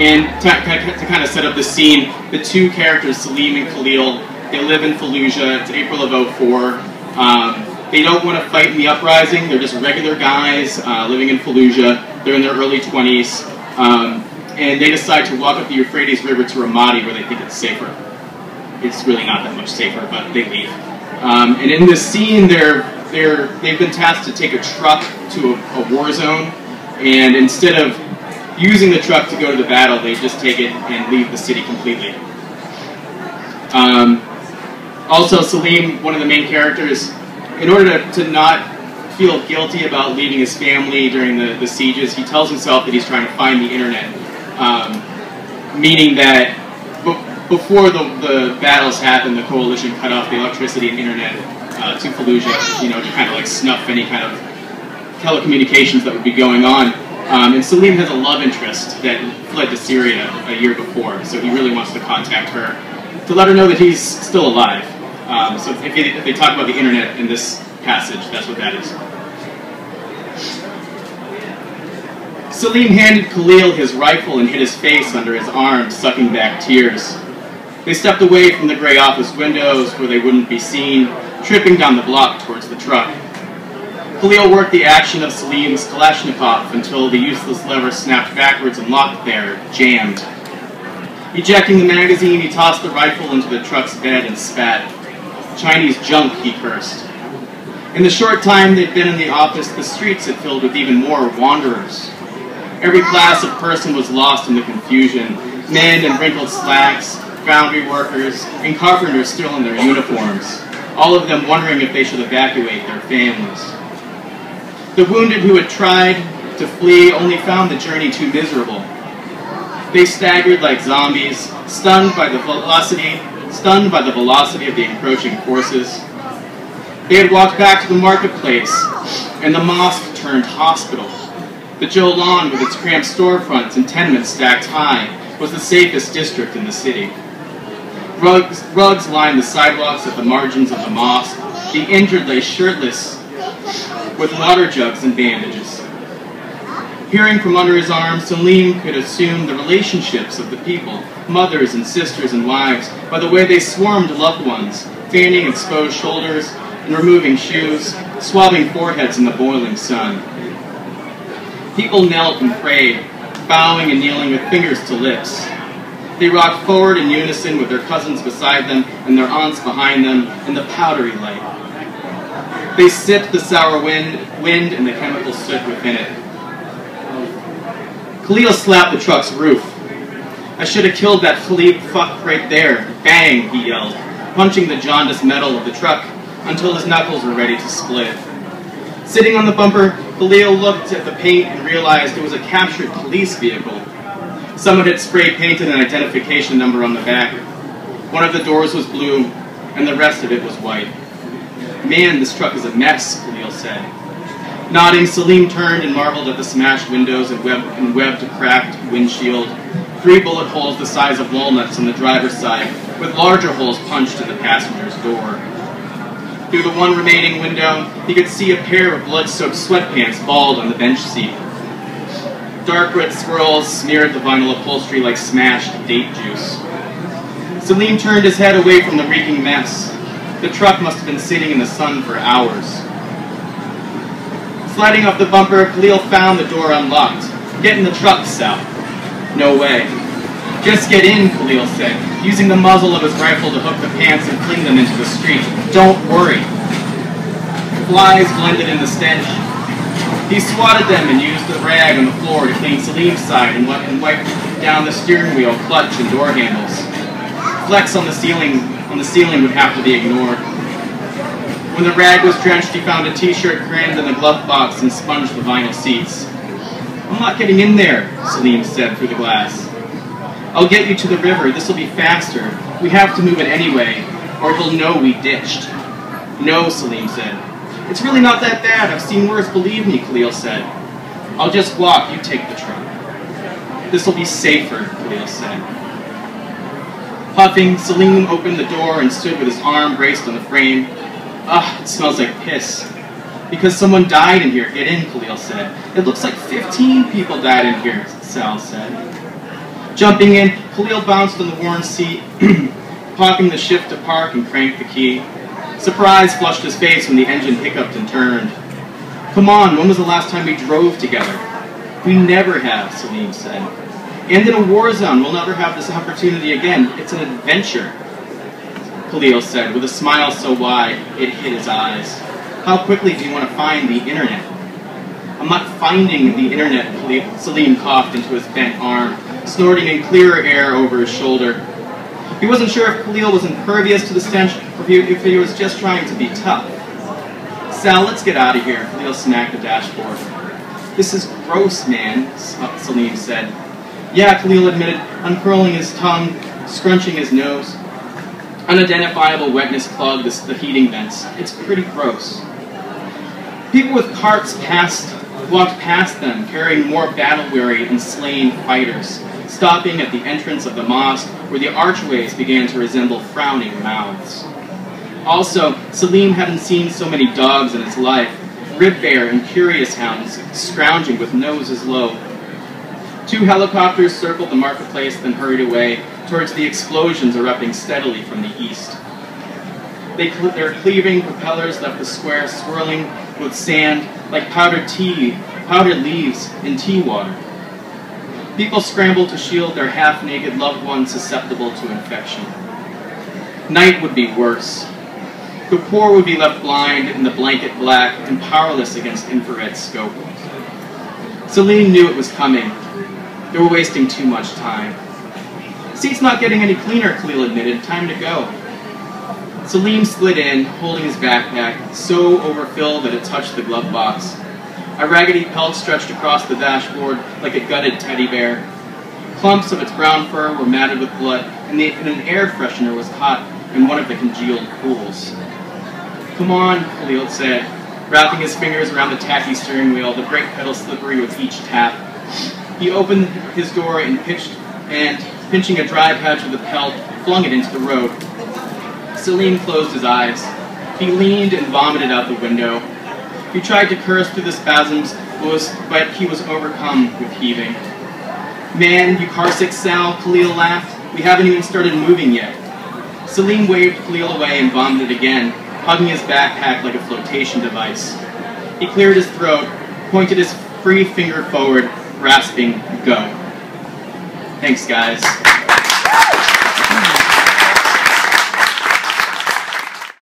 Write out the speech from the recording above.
And to kind of set up the scene, the two characters, Salim and Khalil, they live in Fallujah. It's April of '04. They don't want to fight in the uprising. They're just regular guys living in Fallujah. They're in their early 20s. And they decide to walk up the Euphrates River to Ramadi, where they think it's safer. It's really not that much safer, but they leave. And in this scene, they've been tasked to take a truck to a war zone, and instead of using the truck to go to the battle, they just take it and leave the city completely. Also, Salim, one of the main characters, in order to not feel guilty about leaving his family during the sieges, he tells himself that he's trying to find the internet, meaning that before the battles happened, the coalition cut off the electricity and internet to Fallujah, to kind of like snuff any kind of telecommunications that would be going on. And Salim has a love interest that fled to Syria a year before, so he really wants to contact her to let her know that he's still alive. So if they talk about the internet in this passage, that's what that is. Salim handed Khalil his rifle and hid his face under his arm, sucking back tears. They stepped away from the gray office windows where they wouldn't be seen, tripping down the block towards the truck. Khalil worked the action of Salim's Kalashnikov until the useless lever snapped backwards and locked there, jammed. Ejecting the magazine, he tossed the rifle into the truck's bed and spat. "Chinese junk," he cursed. In the short time they'd been in the office, the streets had filled with even more wanderers. Every class of person was lost in the confusion. Men in wrinkled slacks, foundry workers, and carpenters still in their uniforms, all of them wondering if they should evacuate their families. The wounded who had tried to flee only found the journey too miserable. They staggered like zombies, stunned by the velocity of the encroaching forces. They had walked back to the marketplace, and the mosque turned hospital. The Jolan, with its cramped storefronts and tenements stacked high, was the safest district in the city. Rugs lined the sidewalks at the margins of the mosque. The injured lay shirtless, with water jugs and bandages. Peering from under his arm, Salim could assume the relationships of the people, mothers and sisters and wives, by the way they swarmed loved ones, fanning exposed shoulders and removing shoes, swabbing foreheads in the boiling sun. People knelt and prayed, bowing and kneeling with fingers to lips. They rocked forward in unison with their cousins beside them and their aunts behind them in the powdery light. They sipped the sour wind and the chemical soot within it. Khalil slapped the truck's roof. "I should have killed that Khalid fuck right there." Bang, he yelled, punching the jaundiced metal of the truck until his knuckles were ready to split. Sitting on the bumper, Khalil looked at the paint and realized it was a captured police vehicle. Someone had spray painted an identification number on the back. One of the doors was blue, and the rest of it was white. "Man, this truck is a mess," Khalil said. Nodding, Salim turned and marveled at the smashed windows and webbed cracked windshield. 3 bullet holes the size of walnuts on the driver's side, with larger holes punched in the passenger's door. Through the one remaining window, he could see a pair of blood-soaked sweatpants balled on the bench seat. Dark red swirls smeared the vinyl upholstery like smashed date juice. Salim turned his head away from the reeking mess. The truck must have been sitting in the sun for hours. Sliding off the bumper, Khalil found the door unlocked. "Get in the truck, Sal." "No way." "Just get in," Khalil said, using the muzzle of his rifle to hook the pants and fling them into the street. "Don't worry." Flies blended in the stench. He swatted them and used the rag on the floor to clean Salim's side and wiped down the steering wheel, clutch, and door handles. Flecks on the ceiling would have to be ignored. When the rag was drenched, he found a t-shirt crammed in the glove box and sponged the vinyl seats. "I'm not getting in there," Salim said through the glass. "I'll get you to the river. This'll be faster. We have to move it anyway, or he'll know we ditched." "No," Salim said. "It's really not that bad. I've seen worse, believe me," Khalil said. "I'll just walk. You take the truck." "This'll be safer," Khalil said. Puffing, Salim opened the door and stood with his arm braced on the frame. "Ugh, it smells like piss." "Because someone died in here. Get in," Khalil said. "It looks like 15 people died in here," Sal said. Jumping in, Khalil bounced on the worn seat, popping the shift to park and cranked the key. Surprise flushed his face when the engine hiccuped and turned. "Come on, when was the last time we drove together?" "We never have," Salim said. "And in a war zone, we'll never have this opportunity again. It's an adventure," Khalil said, with a smile so wide it hid his eyes. "How quickly do you want to find the internet?" "I'm not finding the internet," Salim coughed into his bent arm, snorting in clearer air over his shoulder. He wasn't sure if Khalil was impervious to the stench or if he was just trying to be tough. "Sal, let's get out of here," Khalil smacked the dashboard. "This is gross, man," Salim said. "Yeah," Khalil admitted, uncurling his tongue, scrunching his nose. Unidentifiable wetness clogged the heating vents. "It's pretty gross." People with carts walked past them, carrying more battle-weary and slain fighters, stopping at the entrance of the mosque where the archways began to resemble frowning mouths. Also, Salim hadn't seen so many dogs in his life, rib bear and curious hounds scrounging with noses low. 2 helicopters circled the marketplace, then hurried away towards the explosions erupting steadily from the east. Their cleaving propellers left the square swirling with sand like powdered leaves in tea water. People scrambled to shield their half-naked loved ones susceptible to infection. Night would be worse. The poor would be left blind in the blanket black and powerless against infrared scope. Salim knew it was coming. They were wasting too much time. "Seat's not getting any cleaner," Khalil admitted. "Time to go." Salim slid in, holding his backpack, so overfilled that it touched the glove box. A raggedy pelt stretched across the dashboard like a gutted teddy bear. Clumps of its brown fur were matted with blood, and an air freshener was hot in one of the congealed pools. "Come on," Khalil said, wrapping his fingers around the tacky steering wheel, the brake pedal slippery with each tap. He opened his door and pinching a dry patch of the pelt, flung it into the road. Salim closed his eyes. He leaned and vomited out the window. He tried to curse through the spasms, but he was overcome with heaving. "Man, you carsick, Sal," Khalil laughed. "We haven't even started moving yet." Salim waved Khalil away and vomited again, hugging his backpack like a flotation device. He cleared his throat, pointed his free finger forward, rasping, "Go." Thanks, guys.